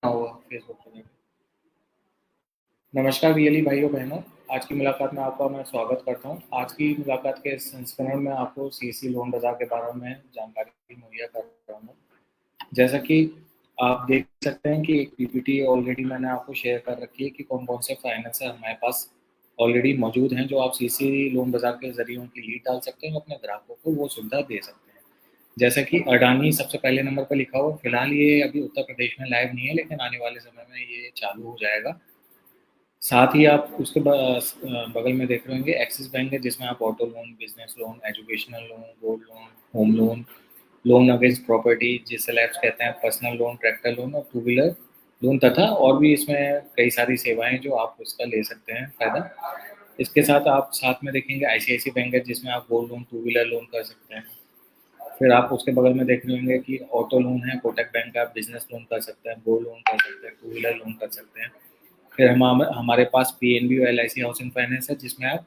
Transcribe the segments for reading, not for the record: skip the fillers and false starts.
हुआ फेसबुक पे नहीं। नमस्कार वीएलई भाइयों बहनों, आज की मुलाकात में आपका मैं स्वागत करता हूं। आज की मुलाकात के इस संस्करण में आपको सीसी लोन बाजार के बारे में जानकारी मुहैया कर रहा हूं। जैसा कि आप देख सकते हैं कि एक पीपीटी ऑलरेडी मैंने आपको शेयर कर रखी है कि कौन कौन से फाइनेंसर हमारे पास ऑलरेडी मौजूद हैं, जो आप सीसी लोन बाजार के जरिए उनकी लीड डाल सकते हैं, अपने ग्राहकों को वो सुविधा दे सकते हैं। जैसा कि अडानी सबसे पहले नंबर पर लिखा हुआ, फिलहाल ये अभी उत्तर प्रदेश में लाइव नहीं है, लेकिन आने वाले समय में ये चालू हो जाएगा। साथ ही आप उसके बगल में देख रहे होंगे एक्सिस बैंक है, जिसमें आप auto loan, business loan, educational loan, gold loan, home loan, loan against property जिसे लैब्स कहते हैं, पर्सनल लोन, ट्रैक्टर लोन और टू व्हीलर लोन, तथा और भी इसमें कई सारी सेवाएं जो आप उसका ले सकते हैं फायदा। इसके साथ आप साथ में देखेंगे आईसीआईसी बैंक है, जिसमें आप gold loan, two wheeler loan कर सकते हैं। फिर आप उसके बगल में देख रहे होंगे कि ऑटो लोन है, कोटक बैंक का, आप बिजनेस लोन कर सकते हैं, गोल्ड लोन कर सकते हैं, टू व्हीलर लोन कर सकते हैं। फिर हमारे पास पीएनबी और एलआईसी हाउसिंग फाइनेंस है, जिसमें आप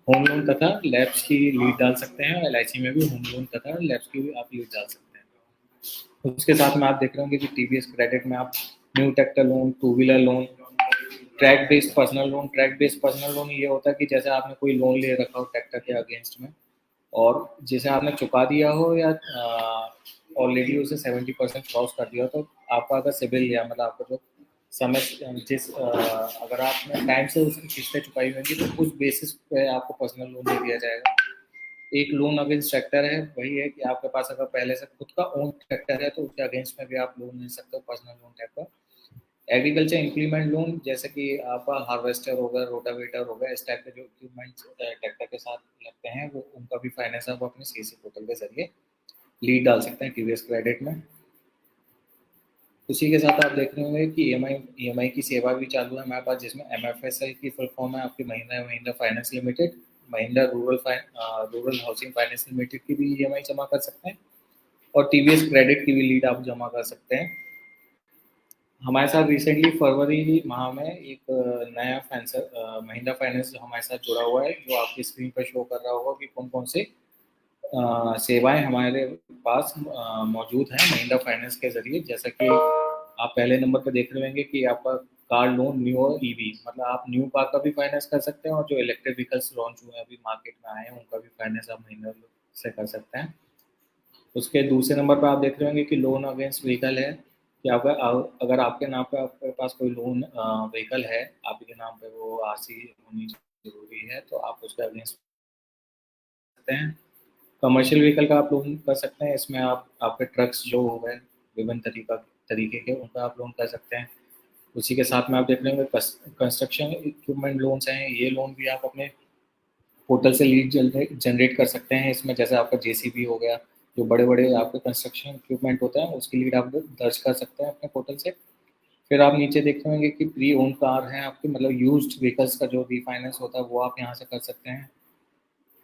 होम लोन तथा लैब्स की लीड डाल सकते हैं। एलआईसी में भी होम लोन तथा लैब्स की भी आप लीड डाल सकते हैं। उसके साथ में आप देख रहे होंगे कि टीवीएस क्रेडिट में आप new tractor loan, two wheeler loan, track based personal loan. Track based personal loan ये होता है कि जैसे आपने कोई लोन ले रखा हो ट्रैक्टर के अगेंस्ट में, और जिसे आपने चुका दिया हो या ऑलरेडी उसे 70% क्रॉस कर दिया हो, तो आपका अगर सिबिल या मतलब आपका जो समय अगर आपने टाइम से उसकी किस्तें चुकाई होंगी, तो उस बेसिस पे आपको पर्सनल लोन दे दिया जाएगा। एक लोन अगेंस्ट ट्रैक्टर है, वही है कि आपके पास अगर पहले से खुद का ओन ट्रैक्टर है, तो उसके अगेंस्ट में भी आप लोन ले सकते हो, पर्सनल लोन टाइप का। एग्रीकल्चर इम्प्लीमेंट लोन, जैसे कि आपका हार्वेस्टर होगा, रोटावेटर होगा, इस टाइप के जो इक्विपमेंट ट्रैक्टर के साथ लगते हैं, वो उनका भी फाइनेंस आप अपने सीसी पोर्टल के जरिए लीड डाल सकते हैं टीवीएस क्रेडिट में। उसी के साथ आप देख रहे होंगे कि ईएमआई की सेवा भी चालू है हमारे पास, जिसमें एमएफएसआई की फुल फॉर्म है आपकी Mahindra Mahindra finance limited. Mahindra rural housing finance limited की भी ईएमआई जमा कर सकते हैं, और टीवीएस क्रेडिट की भी लीड आप जमा कर सकते हैं। हमारे साथ रिसेंटली फरवरी माह में एक नया महिंद्रा फाइनेंस हमारे साथ जुड़ा हुआ है, जो आपकी स्क्रीन पर शो कर रहा होगा कि कौन कौन से सेवाएं हमारे पास मौजूद हैं महिंद्रा फाइनेंस के जरिए। जैसा कि आप पहले नंबर पर देख रहे होंगे कि आपका कार लोन न्यू और ईवी, मतलब आप न्यू कार का भी फाइनेंस कर सकते हैं, और जो इलेक्ट्रिक व्हीकल्स लॉन्च हुए हैं अभी मार्केट में आए हैं, उनका भी फाइनेंस आप महिंद्रा से कर सकते हैं। उसके दूसरे नंबर पर आप देख रहे होंगे कि लोन अगेंस्ट व्हीकल है, कि अगर आपके नाम पे आपके पास कोई लोन व्हीकल है, आपके नाम पे वो आरसी होनी जरूरी है, तो आप उसके अगेंस्ट सकते हैं। कमर्शियल व्हीकल का आप लोन कर सकते हैं, इसमें आप आपके ट्रक्स जो हो गए विभिन्न तरीके के, उनका आप लोन कर सकते हैं। उसी के साथ में आप देख रहे होंगे कंस्ट्रक्शन इक्विपमेंट लोन्स हैं, ये लोन भी आप अपने पोर्टल से लीड जनरेट कर सकते हैं। इसमें जैसे आपका जेसीबी हो गया, जो बड़े बड़े आपके कंस्ट्रक्शन इक्विपमेंट होता है, उसकी लीड आप दर्ज कर सकते हैं अपने पोर्टल से। फिर आप नीचे देखते होंगे कि प्री ओन कार है आपकी, मतलब यूज्ड व्हीकल्स का जो रीफाइनेंस होता है, वो आप यहाँ से कर सकते हैं,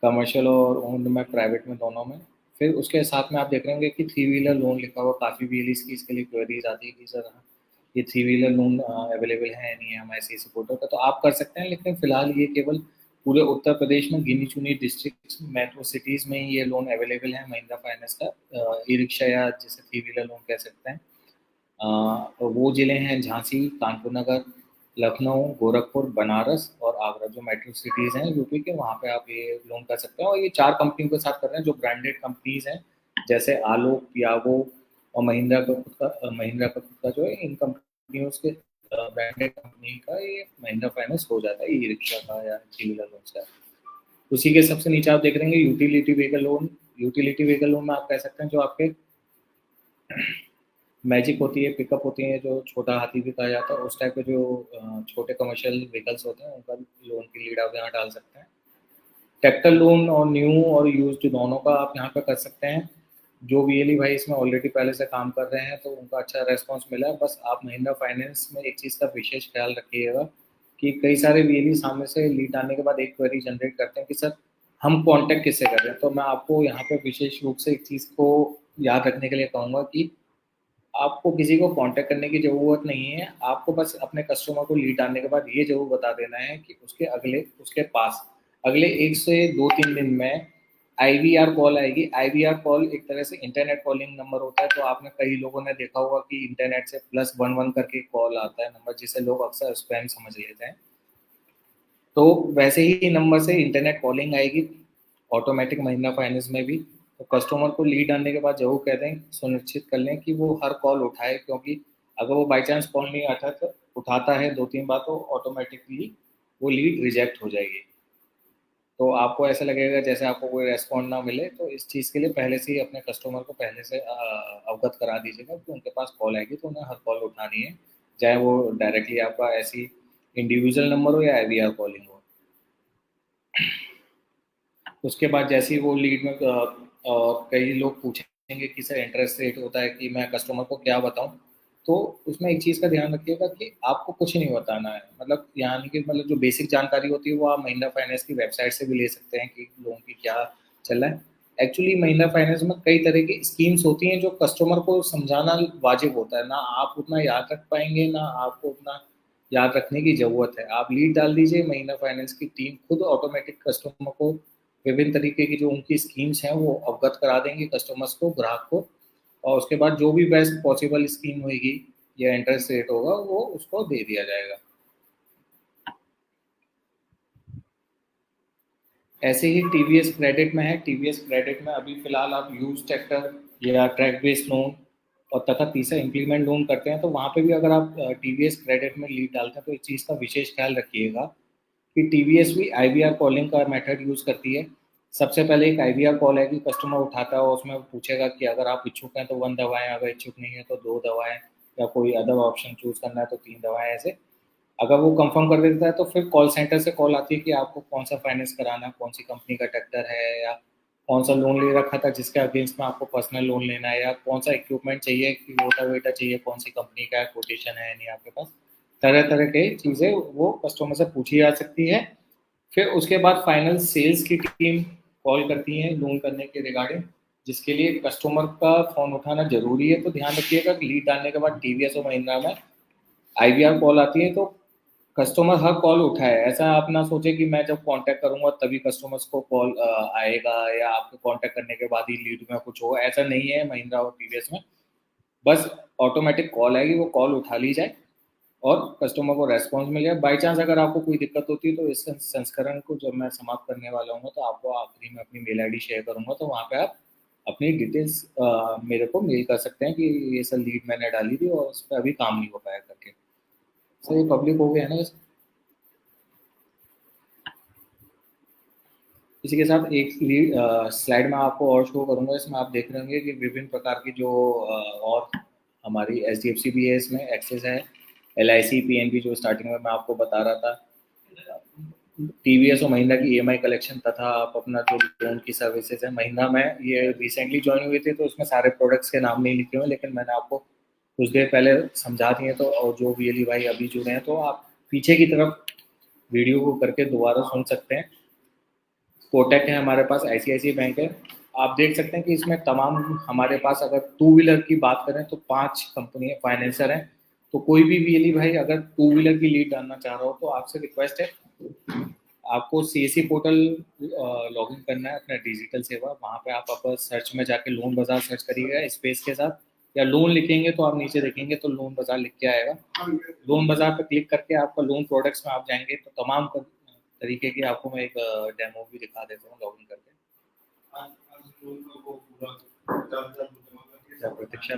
कमर्शियल और ओन्ड में, प्राइवेट में, दोनों में। फिर उसके साथ में आप देख रहे होंगे कि थ्री व्हीलर लोन लिखा हुआ, काफ़ी व्हील्स की इसके लिए क्वेरीज आती है कि सर ये थ्री व्हीलर लोन अवेलेबल है नहीं है हमारे सीसी पोर्टल पर, तो आप कर सकते हैं, लेकिन फिलहाल ये केवल पूरे उत्तर प्रदेश में गिनी चुनी डिस्ट्रिक्ट मेट्रो सिटीज़ में ही ये लोन अवेलेबल है महिंद्रा फाइनेंस का। ई रिक्शा या जिसे थ्री व्हीलर लोन कह सकते हैं। तो वो ज़िले हैं झांसी, कानपुर नगर, लखनऊ, गोरखपुर, बनारस और आगरा, जो मेट्रो सिटीज़ हैं यूपी के, वहाँ पे आप ये लोन कर सकते हैं। और ये 4 कंपनियों के साथ कर रहे हैं, जो ब्रांडेड कंपनीज़ हैं, जैसे आलोक, पियागो और महिंद्रा का खुद का जो है, इन कंपनियों के ब्रांडेड कंपनी का ये महिंद्रा फाइनेंस हो जाता है, ई रिक्शा का या थ्री व्हीलर लोन का। उसी के सबसे नीचे आप देख रहे हैं utility vehicle loan. Utility vehicle loan में आप कह सकते हैं जो आपके मैजिक होती है, पिकअप होती है, जो छोटा हाथी भी कहा जाता है, उस टाइप के जो छोटे कमर्शियल व्हीकल्स होते हैं, उनका लोन की लीड आप यहाँ डाल सकते हैं। ट्रैक्टर लोन और न्यू और यूज्ड दोनों का आप यहाँ पे कर सकते हैं। जो वीएलई भाई इसमें ऑलरेडी पहले से काम कर रहे हैं, तो उनका अच्छा रेस्पॉन्स मिला है। बस आप महिंद्रा फाइनेंस में एक चीज़ का विशेष ख्याल रखिएगा कि कई सारे वीएलई सामने से लीड आने के बाद एक क्वेरी जनरेट करते हैं कि सर हम कॉन्टैक्ट किससे कर रहे हैं। तो मैं आपको यहाँ पे विशेष रूप से एक चीज़ को याद रखने के लिए कहूँगा कि आपको किसी को कांटेक्ट करने की ज़रूरत नहीं है। आपको बस अपने कस्टमर को लीड आने के बाद ये ज़रूर बता देना है कि उसके पास अगले 1 से 2-3 दिन में IVR कॉल आएगी। IVR कॉल एक तरह से इंटरनेट कॉलिंग नंबर होता है, तो आपने कई लोगों ने देखा होगा कि इंटरनेट से +11 करके कॉल आता है नंबर, जिसे लोग अक्सर स्पैम समझ लेते हैं। तो वैसे ही नंबर से इंटरनेट कॉलिंग आएगी ऑटोमेटिक महिंद्रा फाइनेंस में भी। तो कस्टमर को लीड आने के बाद जरूर कह दें, सुनिश्चित कर लें कि वो हर कॉल उठाए, क्योंकि अगर वो बाई चांस कॉल नहीं आता तो उठाता है 2-3 बार तो ऑटोमेटिकली वो लीड रिजेक्ट हो जाएगी। तो आपको ऐसा लगेगा जैसे आपको कोई रेस्पॉन्ड ना मिले, तो इस चीज़ के लिए पहले से ही अपने कस्टमर को पहले से अवगत करा दीजिएगा कि उनके पास कॉल आएगी तो उन्हें हर कॉल उठानी है, चाहे वो डायरेक्टली आपका ऐसी इंडिविजुअल नंबर हो या IVR कॉलिंग हो। उसके बाद जैसे ही वो लीड में कई लोग पूछेंगे कि सर इंटरेस्ट रेट होता है कि मैं कस्टमर को क्या बताऊं, तो उसमें एक चीज़ का ध्यान रखिएगा कि आपको कुछ नहीं बताना है। मतलब यानी कि मतलब जो बेसिक जानकारी होती है वो आप महिंद्रा फाइनेंस की वेबसाइट से भी ले सकते हैं कि लोन की क्या चल रहा है। एक्चुअली महिंद्रा फाइनेंस में कई तरह की स्कीम्स होती हैं जो कस्टमर को समझाना वाजिब होता है, ना आप उतना याद रख पाएंगे ना आपको उतना याद रखने की ज़रूरत है। आप लीड डाल दीजिए, महिंद्रा फाइनेंस की टीम खुद ऑटोमेटिक कस्टमर को विभिन्न तरीके की जो उनकी स्कीम्स हैं वो अवगत करा देंगे कस्टमर्स को, ग्राहक को। और उसके बाद जो भी बेस्ट पॉसिबल स्कीम होगी या इंटरेस्ट रेट होगा वो उसको दे दिया जाएगा। ऐसे ही TVS क्रेडिट में है। TVS क्रेडिट में अभी फिलहाल आप यूज ट्रैक्टर या ट्रैक बेस्ड लोन और तथा तीसरा इम्प्लीमेंट लोन करते हैं, तो वहाँ पे भी अगर आप TVS क्रेडिट में लीड डालते हैं तो इस चीज़ का विशेष ख्याल रखिएगा कि TVS भी IVR कॉलिंग का मेथड यूज़ करती है। सबसे पहले एक IVR कॉल है कि कस्टमर उठाता है और उसमें पूछेगा कि अगर आप इच्छुक हैं तो 1 दबाएं, अगर इच्छुक नहीं है तो 2 दबाएं, या कोई अदर ऑप्शन चूज करना है तो 3 दबाएं। ऐसे अगर वो कंफर्म कर देता है तो फिर कॉल सेंटर से कॉल आती है कि आपको कौन सा फाइनेंस कराना है, कौन सी कंपनी का ट्रैक्टर है, या कौन सा लोन ले रखा था जिसके अगेंस्ट में आपको पर्सनल लोन लेना है, या कौन सा इक्विपमेंट चाहिए कि रोटावेटर चाहिए, कौन सी कंपनी का है, कोटेशन है नहीं आपके पास। तरह तरह के चीज़ें वो कस्टमर से पूछी जा सकती है। फिर उसके बाद फाइनल सेल्स की टीम कॉल करती है लोन करने के रिगार्डिंग, जिसके लिए कस्टमर का फ़ोन उठाना ज़रूरी है। तो ध्यान रखिएगा कि लीड डालने के बाद TVS और महिंद्रा में IVR कॉल आती है तो कस्टमर हर कॉल उठाए। ऐसा आप ना सोचे कि मैं जब कांटेक्ट करूंगा तभी कस्टमर्स को कॉल आएगा या आपको कांटेक्ट करने के बाद ही लीड में कुछ होगा, ऐसा नहीं है महिंद्रा और TVS में। बस ऑटोमेटिक कॉल आएगी, वो कॉल उठा ली जाए और कस्टमर को रेस्पॉन्स मिल जाए। बाई चांस अगर आपको कोई दिक्कत होती है तो इस संस्करण को जब मैं समाप्त करने वाला हूँ तो आपको आखिरी में अपनी मेल ID शेयर करूंगा, तो वहाँ पे आप अपनी डिटेल्स मेरे को मेल कर सकते हैं कि ये सर लीड मैंने डाली थी और उस पर अभी काम नहीं हो पाया करके। सर ये पब्लिक हो गया है ना। इसी के साथ एक स्लाइड में आपको और शो करूंगा, इसमें आप देख रहे होंगे कि विभिन्न प्रकार की जो और हमारी HDFC भी है, इसमें एक्सेस है, LIC PNB जो स्टार्टिंग में मैं आपको बता रहा था, TVS और महिंद्रा की EMI कलेक्शन, तथा आप अपना जो लोन की सर्विसेज है। महिंद्रा में ये रिसेंटली ज्वाइन हुए थे तो उसमें सारे प्रोडक्ट्स के नाम नहीं लिखे हुए, लेकिन मैंने आपको कुछ देर पहले समझा दिए। तो और जो VLE भाई अभी जुड़े हैं तो आप पीछे की तरफ वीडियो को करके दोबारा सुन सकते हैं। कोटक है हमारे पास, ICICI बैंक है। आप देख सकते हैं कि इसमें तमाम हमारे पास अगर टू व्हीलर की बात करें तो 5 कंपनी फाइनेंसर हैं। तो कोई भी VLE भाई अगर टू व्हीलर की लीड डालना चाह रहा हो तो आपसे रिक्वेस्ट है, आपको CSC पोर्टल लॉग इन करना है अपना डिजिटल सेवा। वहाँ पे आप अपर सर्च में जाके लोन बाजार सर्च करिएगा स्पेस के साथ, या लोन लिखेंगे तो आप नीचे देखेंगे तो लोन बाजार लिख के आएगा। लोन बाजार पे क्लिक करके आपका लोन प्रोडक्ट्स में आप जाएंगे तो तमाम तरीके की आपको मैं एक डेमो भी दिखा देता हूँ लॉग इन करके। प्रतीक्षा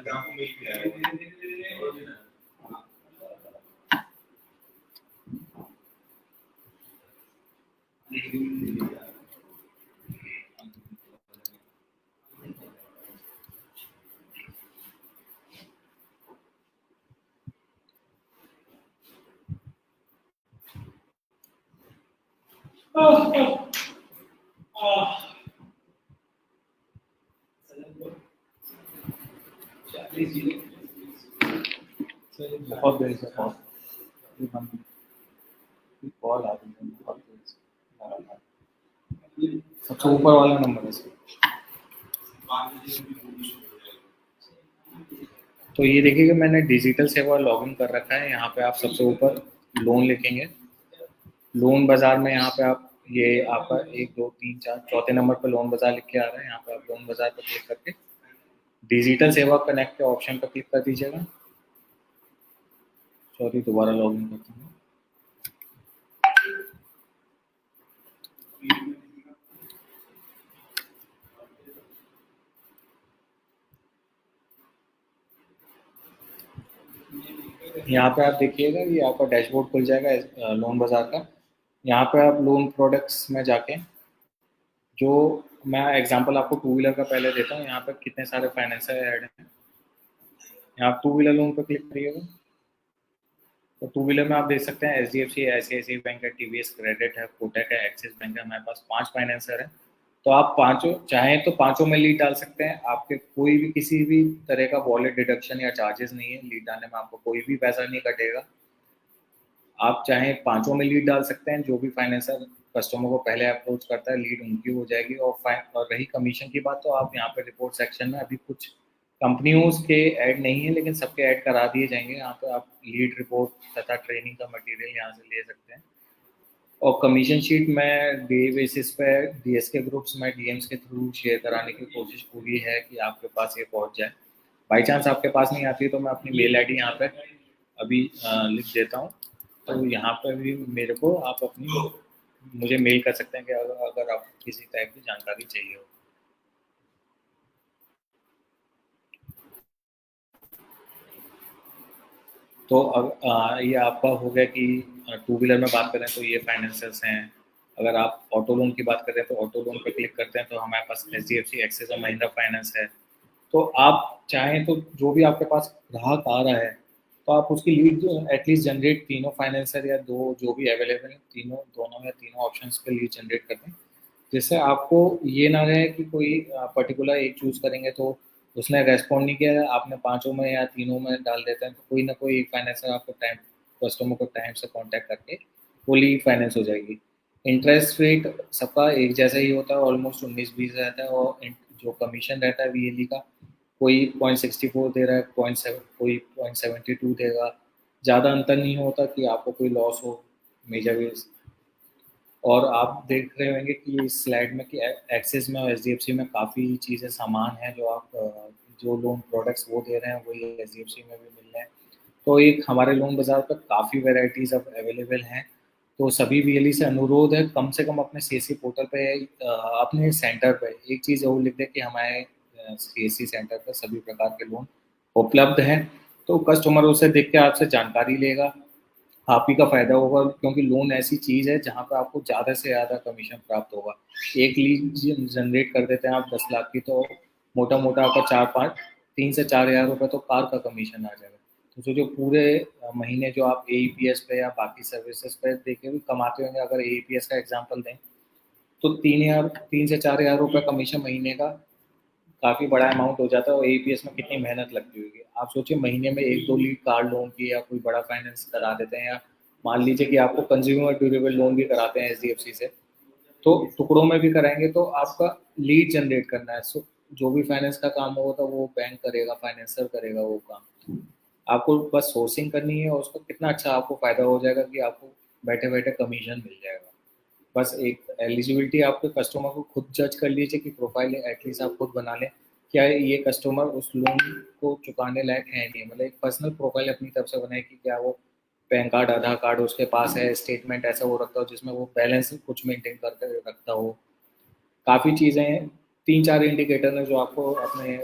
बहुत देर से कॉल आ रही है, बहुत देर से। सबसे ऊपर वाला नंबर है इसका। तो ये देखिए कि मैंने डिजिटल सेवा लॉगिन कर रखा है। यहाँ पे आप सबसे ऊपर लोन लिखेंगे, लोन बाजार में यहाँ पे आप ये आपका 1 2 3 4 चौथे नंबर पर लोन बाजार लिख के आ रहा है। यहाँ पे आप लोन बाजार पर क्लिक करके डिजिटल सेवा कनेक्ट के ऑप्शन पर क्लिक कर दीजिएगा। सॉरी, दोबारा लॉग इन करता हूँ। यहाँ पे आप देखिएगा, ये आपका डैशबोर्ड खुल जाएगा लोन बाजार का। यहाँ पे आप लोन प्रोडक्ट्स में जाके, जो मैं एग्जांपल आपको टू व्हीलर का पहले देता हूँ। यहाँ पे कितने सारे फाइनेंसर ऐड हैं। यहाँ आप टू व्हीलर लोन पर क्लिक करिएगा तो टू व्हीलर में आप देख सकते हैं HDFC, ICICI बैंक है, TVS क्रेडिट है, कोटक है, एक्सिस बैंक है। हमारे पास 5 फाइनेंसर है। तो आप पांचों चाहें तो पांचों में लीड डाल सकते हैं। आपके कोई भी किसी भी तरह का वॉलेट डिडक्शन या चार्जेस नहीं है। लीड डालने में आपको कोई भी पैसा नहीं कटेगा। आप चाहें पांचों में लीड डाल सकते हैं। जो भी फाइनेंसर कस्टमर को पहले अप्रोच करता है, लीड उनकी हो जाएगी। और रही कमीशन की बात, तो आप यहाँ पे रिपोर्ट सेक्शन में अभी कुछ कंपनियों के ऐड नहीं है, लेकिन सबके ऐड करा दिए जाएंगे। यहाँ पे आप लीड रिपोर्ट तथा ट्रेनिंग का मटेरियल यहाँ से ले सकते हैं। और कमीशन शीट में डे बेसिस पे DSK ग्रुप्स में DMs के थ्रू शेयर कराने की कोशिश पूरी है कि आपके पास ये पहुंच जाए। बाई चांस आपके पास नहीं आती है तो मैं अपनी मेल आईडी यहाँ पे अभी लिख देता हूँ। तो यहाँ पर भी मेरे को आप अपनी मुझे मेल कर सकते हैं कि अगर आपको किसी टाइप की जानकारी चाहिए हो। तो अब ये आपका हो गया कि टू व्हीलर में बात करें तो ये फाइनेंसर्स हैं। अगर आप ऑटो लोन की बात करें तो ऑटो लोन पे क्लिक करते हैं तो हमारे पास HDFC, एक्सिस और महिंद्रा फाइनेंस है। तो आप चाहें तो जो भी आपके पास ग्राहक आ रहा है, तो आप उसकी लीड एटलीस्ट जनरेट तीनों फाइनेंसर या दो जो भी अवेलेबल है, तीनों दोनों या तीनों ऑप्शंस पे लीड जनरेट कर दें। जिससे आपको ये ना रहे कि कोई पर्टिकुलर एक चूज करेंगे तो उसने रेस्पॉन्ड नहीं किया, आपने पांचों में या तीनों में डाल देते हैं तो कोई ना कोई फाइनेंसर आपको टाइम कस्टमर को टाइम से कांटेक्ट करके फुली फाइनेंस हो जाएगी। इंटरेस्ट रेट सबका एक जैसा ही होता है, ऑलमोस्ट 19-20 रहता है। और जो कमीशन रहता है VLE का, कोई 0.64 दे रहा है, 0.7 कोई 0.72 देगा। ज़्यादा अंतर नहीं होता कि आपको कोई लॉस हो मेजर वेज। और आप देख रहे होंगे कि इस स्लाइड में कि एक्सिस में और HDFC में काफ़ी चीज़ें सामान हैं जो आप जो लोन प्रोडक्ट्स वो दे रहे हैं वही HDFC में भी मिल रहे हैं। तो एक हमारे लोन बाज़ार पर काफ़ी वेराइटीज़ अब अवेलेबल हैं। तो सभी VLE से अनुरोध है कम से कम अपने CSC पोर्टल पे अपने सेंटर पे एक चीज़ जरूर लिख दें कि हमारे CSC सेंटर पर सभी प्रकार के लोन उपलब्ध हैं। तो कस्टमर उसे देख के आपसे जानकारी लेगा, आप ही का फ़ायदा होगा। क्योंकि लोन ऐसी चीज़ है जहाँ पे आपको ज़्यादा से ज़्यादा कमीशन प्राप्त होगा। एक लीड जनरेट कर देते हैं आप 10 लाख की, तो मोटा मोटा आपका 3 से 4 हज़ार रुपये तो कार का कमीशन आ जाएगा। तो जो जो पूरे महीने जो आप AEPS पे या बाकी सर्विसेज पे देखे भी कमाते होंगे, अगर AEPS का एग्जाम्पल दें तो 3 से 4 हज़ार रुपये कमीशन महीने का काफ़ी बड़ा अमाउंट हो जाता है। और AEPS में कितनी मेहनत लगती होगी आप सोचिए। महीने में एक दो लीड कार लोन की या कोई बड़ा फाइनेंस करा देते हैं, या मान लीजिए कि आपको कंज्यूमर ड्यूरेबल लोन भी कराते हैं HDFC से, तो टुकड़ों में भी कराएंगे तो आपका लीड जनरेट करना है। सो जो भी फाइनेंस का काम होगा तो वो बैंक करेगा, फाइनेंसर करेगा वो काम। आपको बस सोर्सिंग करनी है और उसको कितना अच्छा आपको फायदा हो जाएगा कि आपको बैठे बैठे कमीशन मिल जाएगा। बस एक एलिजिबिलिटी आपके कस्टमर को खुद जज कर लीजिए कि प्रोफाइल एटलीस्ट आप खुद बना लें, क्या ये कस्टमर उस लोन को चुकाने लायक है नहीं। मतलब एक पर्सनल प्रोफाइल अपनी तरफ से बनाए कि क्या वो पैन कार्ड, आधार कार्ड उसके पास है, स्टेटमेंट ऐसा वो रखता हो जिसमें वो बैलेंस कुछ मेंटेन करके रखता हो। काफ़ी चीज़ें हैं, 3-4 इंडिकेटर हैं जो आपको अपने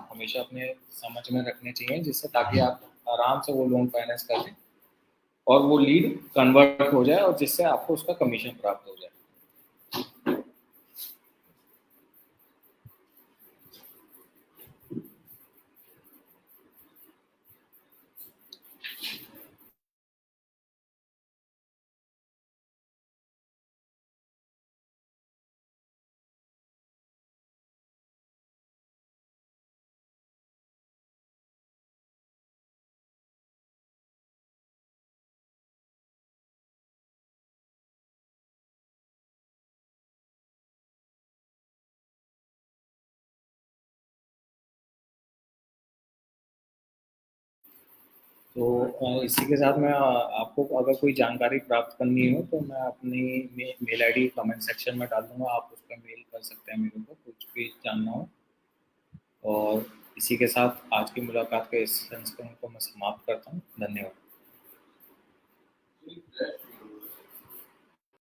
हमेशा अपने समझ में रखने चाहिए, जिससे ताकि आप आराम से वो लोन फाइनेंस कर लें और वो लीड कन्वर्ट हो जाए और जिससे आपको उसका कमीशन प्राप्त हो जाए। तो इसी के साथ मैं आपको अगर कोई जानकारी प्राप्त करनी हो तो मैं अपनी मेल आईडी कमेंट सेक्शन में डाल दूंगा, आप उस पर मेल कर सकते हैं मेरे को कुछ भी जानना हो। और इसी के साथ आज की मुलाकात के इस संस्करण को मैं समाप्त करता हूँ। धन्यवाद।